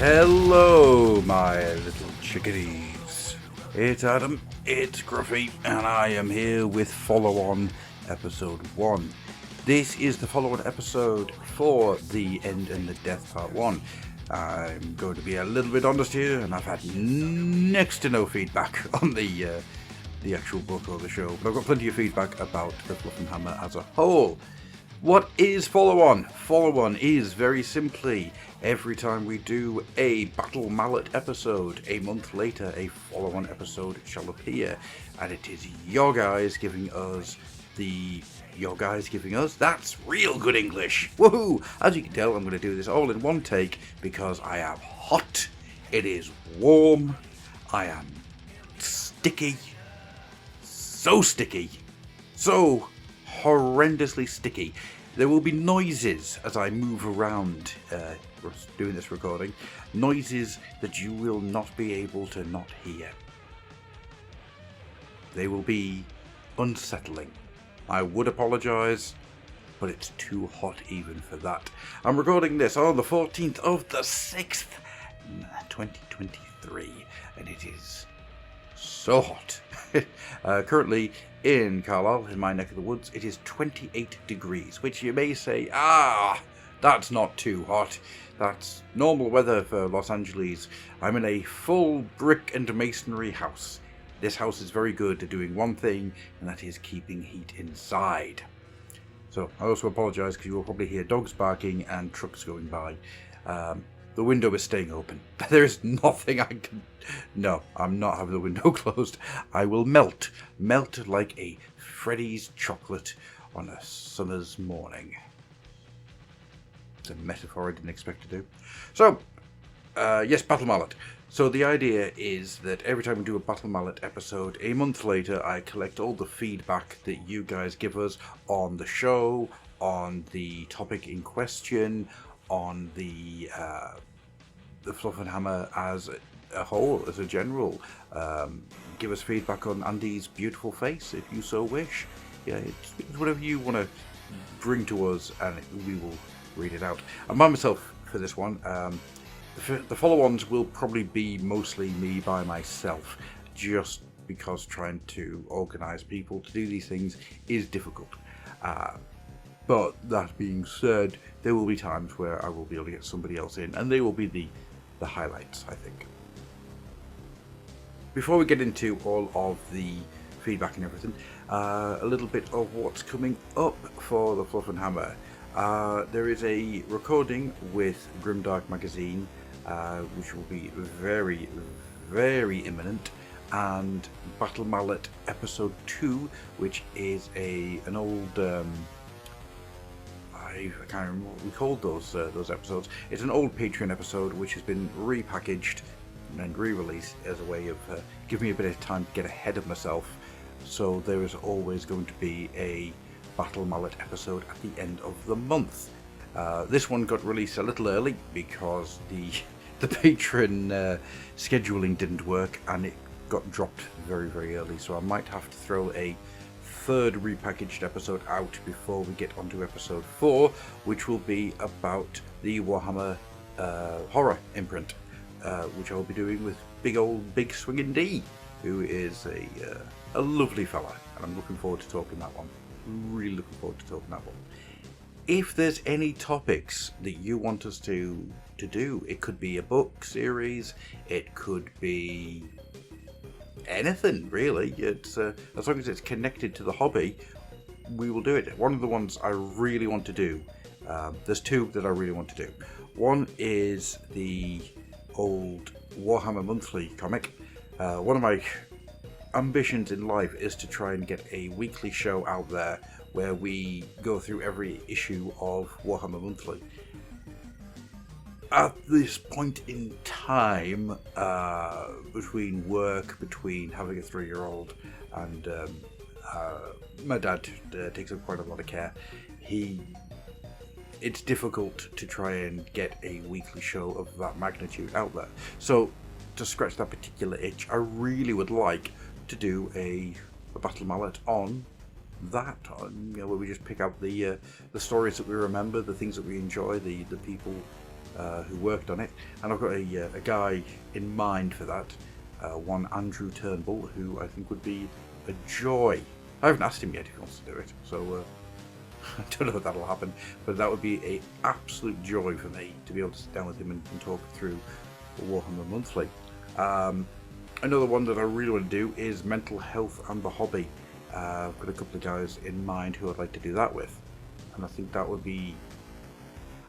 Hello, my little chickadees. It's Adam, it's Gruffy, and I am here with follow-on episode 1. This is the follow-on episode for The End and the Death Part 1. I'm going to be a little bit honest here, and I've had next to no feedback on the actual book or the show, but I've got plenty of feedback about the Fluff and Hammer as a whole. What is follow-on? Follow-on is very simply every time we do a Battle Mallet episode, a month later a follow-on episode shall appear, and it is your guys giving us that's real good English. Woohoo! As you can tell, I'm going to do this all in one take because I am hot, it is warm, I am sticky, so horrendously sticky. There will be noises as I move around doing this recording, noises that you will not be able to not hear. They will be unsettling. I would apologise, but it's too hot even for that. I'm recording this on the 14th of the 6th, 2023, and it is so hot. Currently in Carlisle, in my neck of the woods, it is 28 degrees, which you may say, that's not too hot. That's normal weather for Los Angeles. I'm in a full brick and masonry house. This house is very good at doing one thing, and that is keeping heat inside. So I also apologise because you will probably hear dogs barking and trucks going by. The window is staying open. There is nothing I can... No, I'm not having the window closed. I will melt like a Freddy's chocolate on a summer's morning. It's a metaphor I didn't expect to do. So, yes, Battle Mallet. So the idea is that every time we do a Battle Mallet episode, a month later I collect all the feedback that you guys give us on the show, on the topic in question, on the Fluff and Hammer as a whole, as a general. Give us feedback on Andy's beautiful face, if you so wish. Yeah, it's whatever you want to bring to us, and we will read it out. I'm by myself for this one. The follow-ons will probably be mostly me by myself, just because trying to organise people to do these things is difficult. But that being said, there will be times where I will be able to get somebody else in, and they will be the highlights, I think. Before we get into all of the feedback and everything, a little bit of what's coming up for the Fluff and Hammer. There is a recording with Grimdark Magazine, which will be very, very imminent, and Battle Mallet episode 2, which is an old... I can't remember what we called those episodes. It's an old Patreon episode which has been repackaged and re-released as a way of giving me a bit of time to get ahead of myself. So there is always going to be a Battle Mallet episode at the end of the month. This one got released a little early because the patron scheduling didn't work, and it got dropped very, very early. So I might have to throw a third repackaged episode out before we get onto episode 4, which will be about the Warhammer horror imprint, which I'll be doing with big swinging D, who is a lovely fella, and I'm looking forward to talking that one. Really looking forward to talking that one. If there's any topics that you want us to do, it could be a book series, it could be anything really. It's as long as it's connected to the hobby, we will do it. One of the ones I really want to do, there's two that I really want to do. One is the old Warhammer Monthly comic. One of my ambitions in life is to try and get a weekly show out there where we go through every issue of Warhammer Monthly. At this point in time, between work, between having a 3-year-old, and my dad takes up quite a lot of care, it's difficult to try and get a weekly show of that magnitude out there. So, to scratch that particular itch, I really would like to do a Battle Mallet on that, where we just pick out the stories that we remember, the things that we enjoy, the people who worked on it, and I've got a guy in mind for that. One Andrew Turnbull, who I think would be a joy. I haven't asked him yet if he wants to do it, so I don't know if that'll happen, but that would be an absolute joy for me to be able to sit down with him and talk through Warhammer Monthly. Another one that I really want to do is mental health and the hobby. I've got a couple of guys in mind who I'd like to do that with, and I think that would be...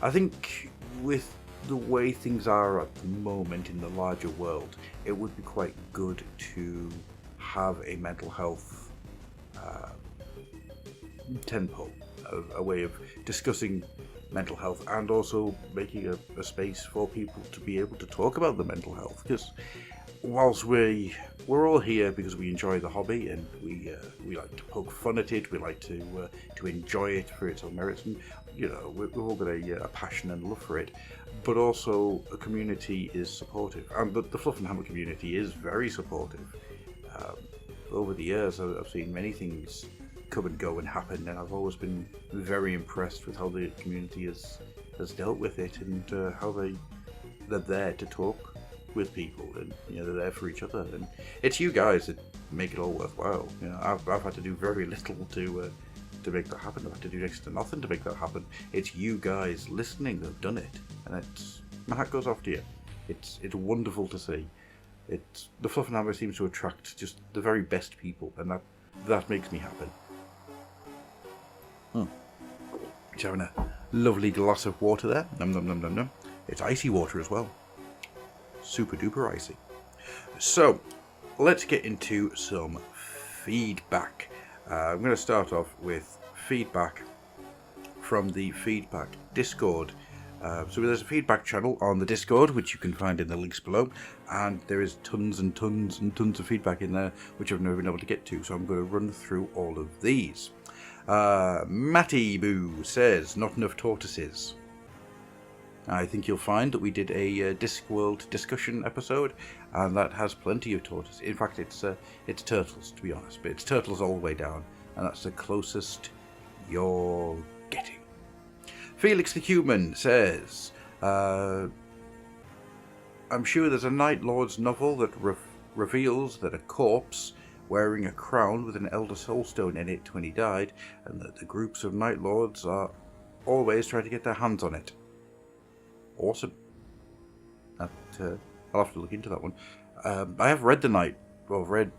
I think with the way things are at the moment in the larger world, it would be quite good to have a mental health tempo, a way of discussing mental health, and also making a space for people to be able to talk about the mental health. Because whilst we're all here because we enjoy the hobby and we like to poke fun at it, we like to enjoy it for its own merits, and we've all got a passion and love for it. But also, a community is supportive, and the Fluff and Hammer community is very supportive. Over the years, I've seen many things come and go and happen, and I've always been very impressed with how the community has dealt with it, and how they're there to talk with people, and they're there for each other. And it's you guys that make it all worthwhile. I've had to do very little to make that happen. I've had to do next to nothing to make that happen. It's you guys listening that have done it, and my hat goes off to you. It's wonderful to see. The Fluff and Hammer seems to attract just the very best people, and that makes me happy. Just having a lovely glass of water there. Num num num num num. It's icy water as well. Super duper icy. So, let's get into some feedback. I'm going to start off with feedback from the Feedback Discord. So there's a feedback channel on the Discord, which you can find in the links below, and there is tons and tons and tons of feedback in there, which I've never been able to get to, so I'm going to run through all of these. Matty Boo says, not enough tortoises. I think you'll find that we did a Discworld discussion episode, and that has plenty of tortoises. In fact, it's turtles, to be honest, but it's turtles all the way down, and that's the closest you're getting. Felix the Human says, I'm sure there's a Night Lord's novel that reveals that a corpse wearing a crown with an Elder Soulstone in it when he died, and that the groups of Night Lords are always trying to get their hands on it. Awesome. I'll have to look into that one. I have read read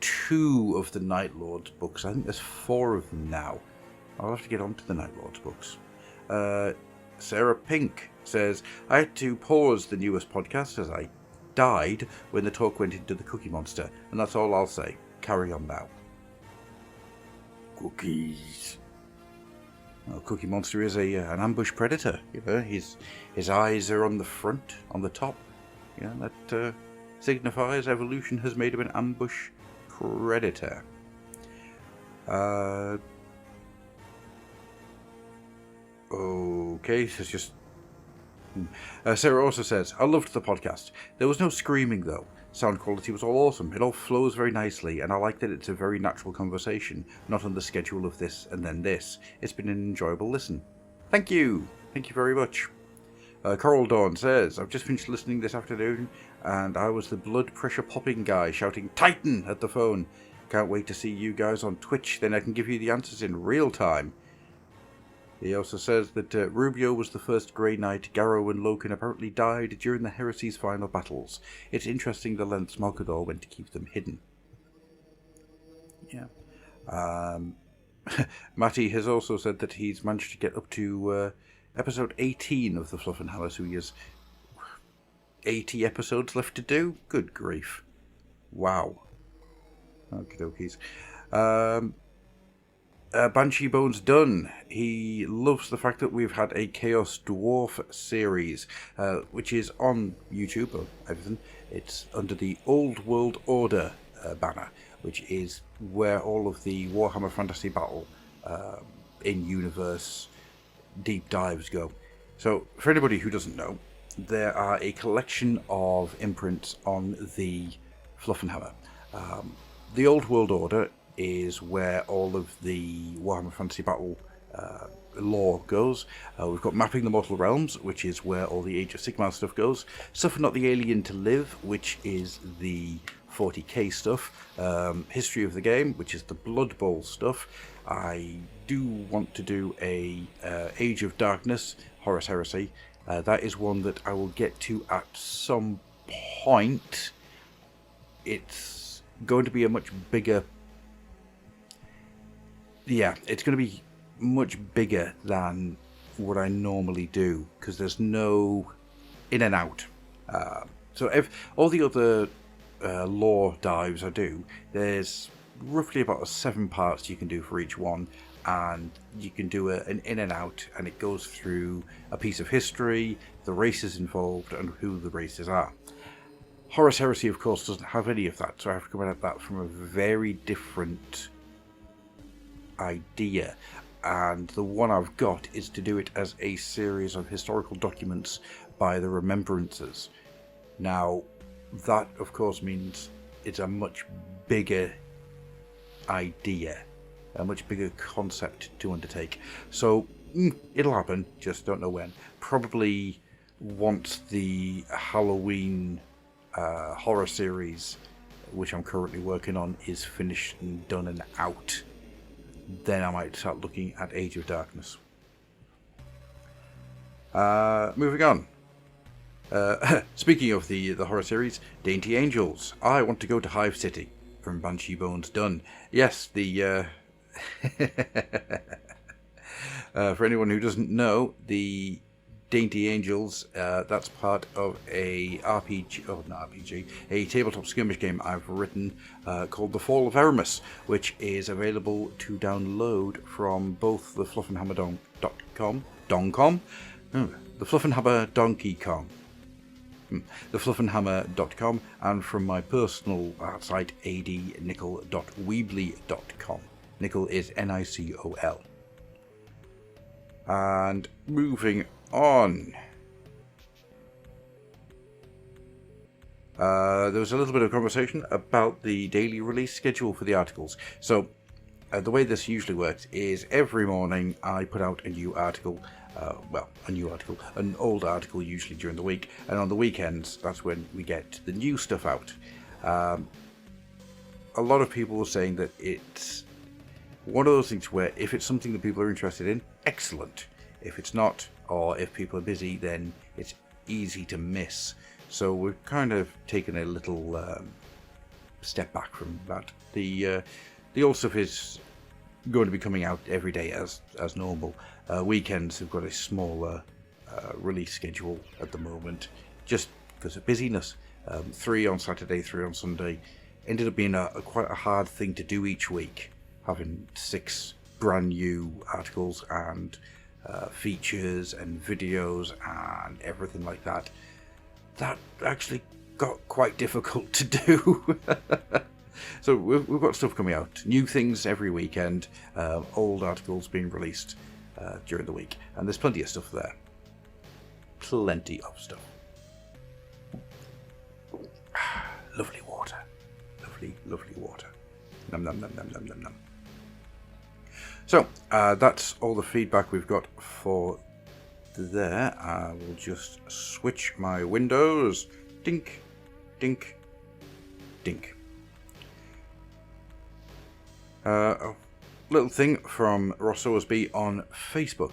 2 of the Night Lord's books. I think there's 4 of them now. I'll have to get onto the Night Lord's books. Sarah Pink says, I had to pause the newest podcast as I died when the talk went into the Cookie Monster, and that's all I'll say. Carry on now. Cookies. Well, Cookie Monster is an ambush predator. His eyes are on the front, on the top. That signifies evolution has made him an ambush predator. Okay, so it's just... Sarah also says, I loved the podcast. There was no screaming though. Sound quality was all awesome. It all flows very nicely, and I like that it's a very natural conversation, not on the schedule of this and then this. It's been an enjoyable listen. Thank you. Thank you very much. Coral Dawn says, I've just finished listening this afternoon, and I was the blood pressure popping guy shouting Titan at the phone. Can't wait to see you guys on Twitch, then I can give you the answers in real time. He also says that Rubio was the first Grey Knight. Garrow and Loken apparently died during the Heresy's final battles. It's interesting the lengths Malkador went to keep them hidden. Yeah. Matty has also said that he's managed to get up to episode 18 of the Fluff and Hammer, so he has 80 episodes left to do. Good grief. Wow. Okie dokies. Banshee Bones Done. He loves the fact that we've had a Chaos Dwarf series, which is on YouTube or everything. It's under the Old World Order banner, which is where all of the Warhammer Fantasy Battle in-universe deep dives go. So, for anybody who doesn't know, there are a collection of imprints on the Fluff and Hammer. The Old World Order is where all of the Warhammer Fantasy Battle lore goes. We've got Mapping the Mortal Realms, which is where all the Age of Sigmar stuff goes. Suffer Not the Alien to Live, which is the 40k stuff. History of the Game, which is the Blood Bowl stuff. I do want to do a Age of Darkness, Horus Heresy. That is one that I will get to at some point. It's going to be a much bigger... Yeah, it's going to be much bigger than what I normally do, because there's no in and out. So if all the other lore dives I do, there's roughly about 7 parts you can do for each one, and you can do an in and out, and it goes through a piece of history, the races involved, and who the races are. Horus Heresy, of course, doesn't have any of that, so I have to come at that from a very different idea. And the one I've got is to do it as a series of historical documents by the Remembrances. Now, that, of course, means it's a much bigger idea, a much bigger concept to undertake. So, it'll happen, just don't know when. Probably once the Halloween horror series, which I'm currently working on, is finished and done and out. Then I might start looking at Age of Darkness. Moving on. Speaking of the horror series, Dainty Angels. I want to go to Hive City, from Banshee Bones Done. Yes, the... for anyone who doesn't know, the Dainty Angels, that's part of a a tabletop skirmish game I've written called The Fall of Eramis, which is available to download from both the fluffandhammer.com, the Fluffandhammer Donkey Kong, the fluffandhammer.com, and from my personal site, adnicol.weebly.com. Nicol is Nicol. And moving on. There was a little bit of conversation about the daily release schedule for the articles. So, the way this usually works is every morning I put out a new article. An old article usually during the week, and on the weekends, that's when we get the new stuff out. A lot of people were saying that it's one of those things where if it's something that people are interested in, excellent. If it's not, or if people are busy, then it's easy to miss. So we've kind of taken a little step back from that. The old stuff is going to be coming out every day as normal. Weekends have got a smaller release schedule at the moment, just because of busyness. 3 on Saturday, 3 on Sunday. Ended up being quite a hard thing to do each week, having 6 brand new articles and features and videos and everything like that. That actually got quite difficult to do. So we've got stuff coming out, new things every weekend, old articles being released during the week, and there's plenty of stuff there. Plenty of stuff. Lovely water. Lovely water. Num num num num num num num. So, that's all the feedback we've got for there. I will just switch my windows. Dink, dink, dink. A little thing from Ross Owersby on Facebook,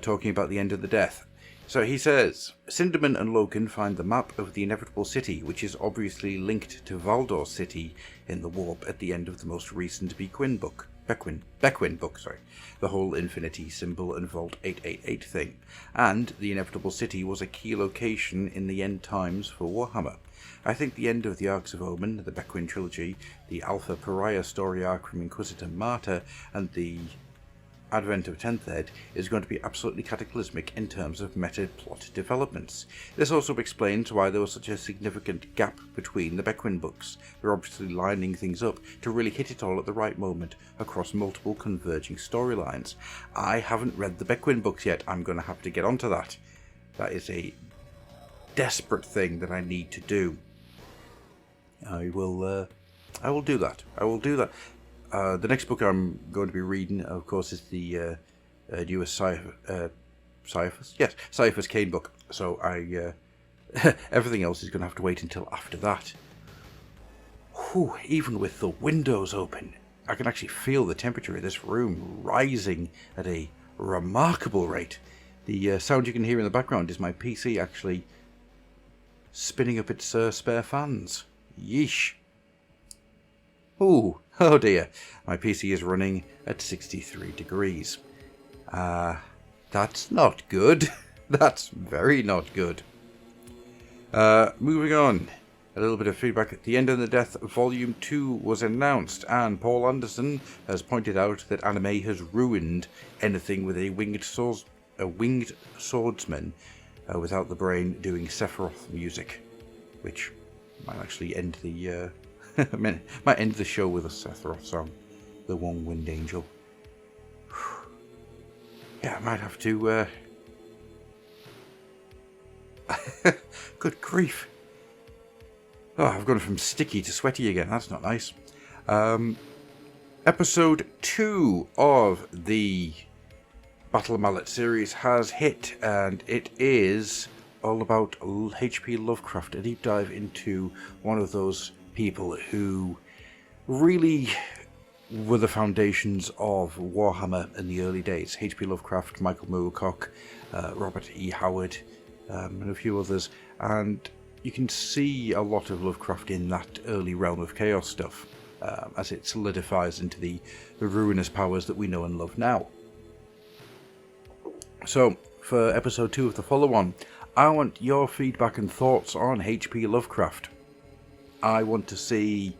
talking about the end of the death. So he says, Cinderman and Loken find the map of the inevitable city, which is obviously linked to Valdor City in the warp at the end of the most recent Beckwin book, the whole infinity symbol and Vault 888 thing. And the inevitable city was a key location in the end times for Warhammer. I think the end of the Arcs of Omen, the Beckwin trilogy, the Alpha Pariah story arc from Inquisitor Martyr, and the Advent of 10th Ed is going to be absolutely cataclysmic in terms of meta plot developments. This also explains why there was such a significant gap between the Beckwin books. They're obviously lining things up to really hit it all at the right moment across multiple converging storylines. I haven't read the Beckwin books yet. I'm going to have to get onto that. That is a desperate thing that I need to do. I will do that. The next book I'm going to be reading, of course, is the newest Cypher's Kane book. So everything else is going to have to wait until after that. Whew, even with the windows open, I can actually feel the temperature in this room rising at a remarkable rate. The sound you can hear in the background is my PC actually spinning up its spare fans. Yeesh. Ooh, oh dear. My PC is running at 63 degrees. That's not good. That's very not good. Moving on. A little bit of feedback. The End of the Death Volume 2 was announced, and Paul Anderson has pointed out that anime has ruined anything with a winged swordsman without the brain doing Sephiroth music, which might actually end the might end the show with a Sephiroth song, the One Winged Angel. Yeah, I might have to. Good grief. Oh, I've gone from sticky to sweaty again. That's not nice. Episode 2 of the Battle of Mallet series has hit, and it is all about H.P. Lovecraft, a deep dive into one of those people who really were the foundations of Warhammer in the early days. H.P. Lovecraft, Michael Moorcock, Robert E. Howard, and a few others. And you can see a lot of Lovecraft in that early Realm of Chaos stuff, as it solidifies into the ruinous powers that we know and love now. So, for episode 2 of the follow-on, I want your feedback and thoughts on H.P. Lovecraft. I want to see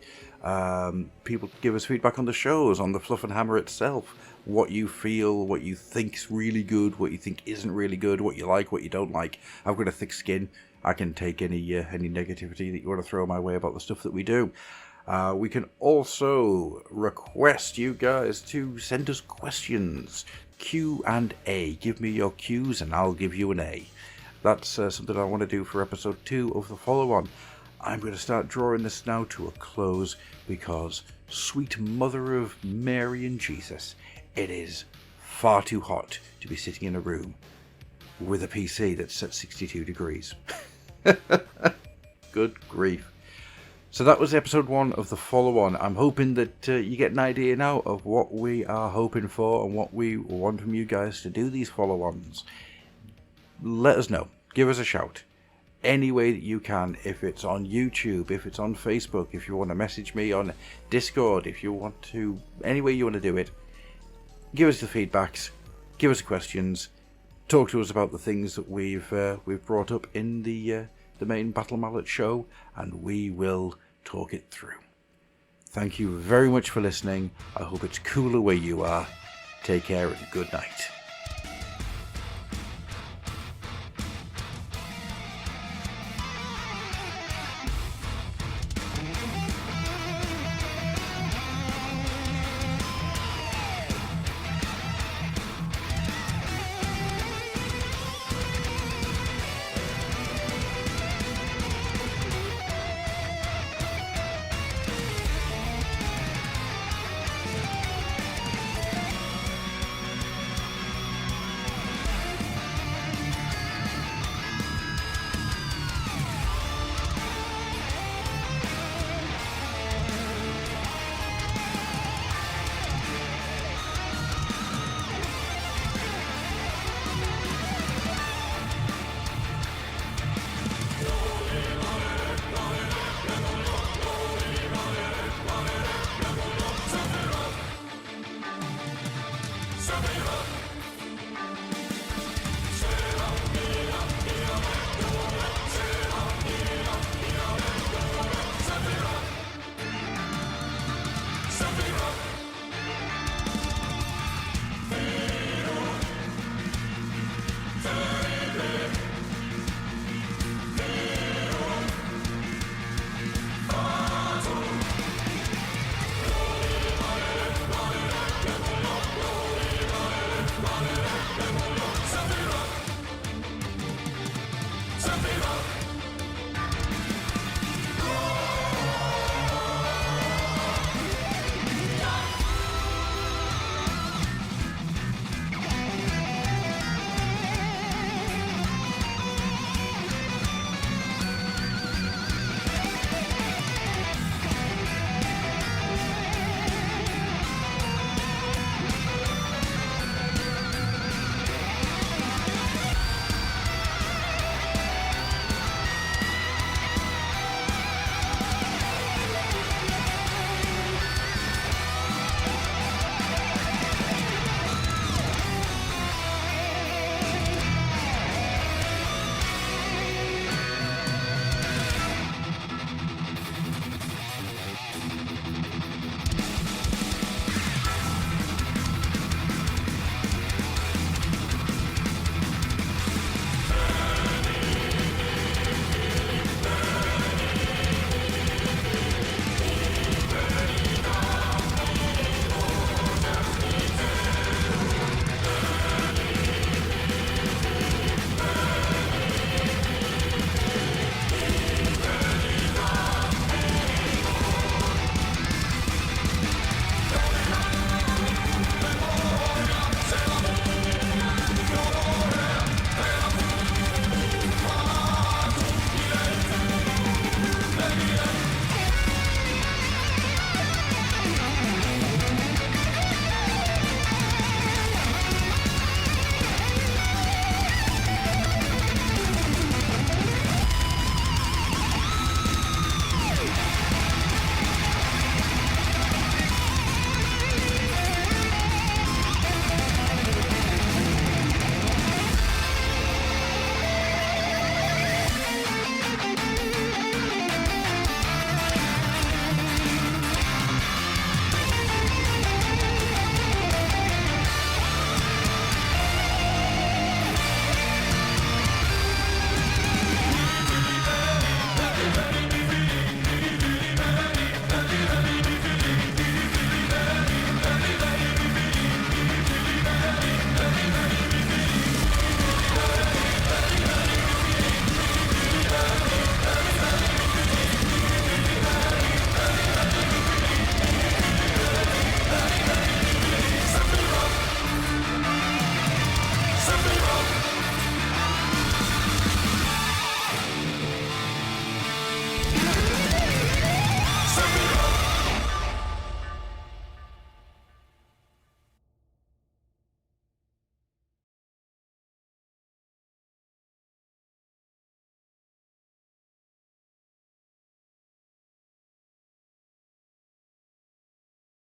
people give us feedback on the shows, on the Fluff and Hammer itself. What you feel, what you think's really good, what you think isn't really good, what you like, what you don't like. I've got a thick skin. I can take any negativity that you want to throw my way about the stuff that we do. We can also request you guys to send us questions. Q&A. Give me your Q's and I'll give you an A. That's something I want to do for episode 2 of the follow-on. I'm going to start drawing this now to a close because, sweet mother of Mary and Jesus, it is far too hot to be sitting in a room with a PC that's at 62 degrees. Good grief. So that was episode 1 of the follow-on. I'm hoping that you get an idea now of what we are hoping for and what we want from you guys to do these follow-ons. Let us know. Give us a shout. Any way that you can, if it's on YouTube, if it's on Facebook, if you want to message me on Discord, if you want to, any way you want to do it, give us the feedbacks, give us questions, talk to us about the things that we've brought up in the main Battle Mallet show, and we will talk it through. Thank you very much for listening. I hope it's cooler where you are. Take care and good night.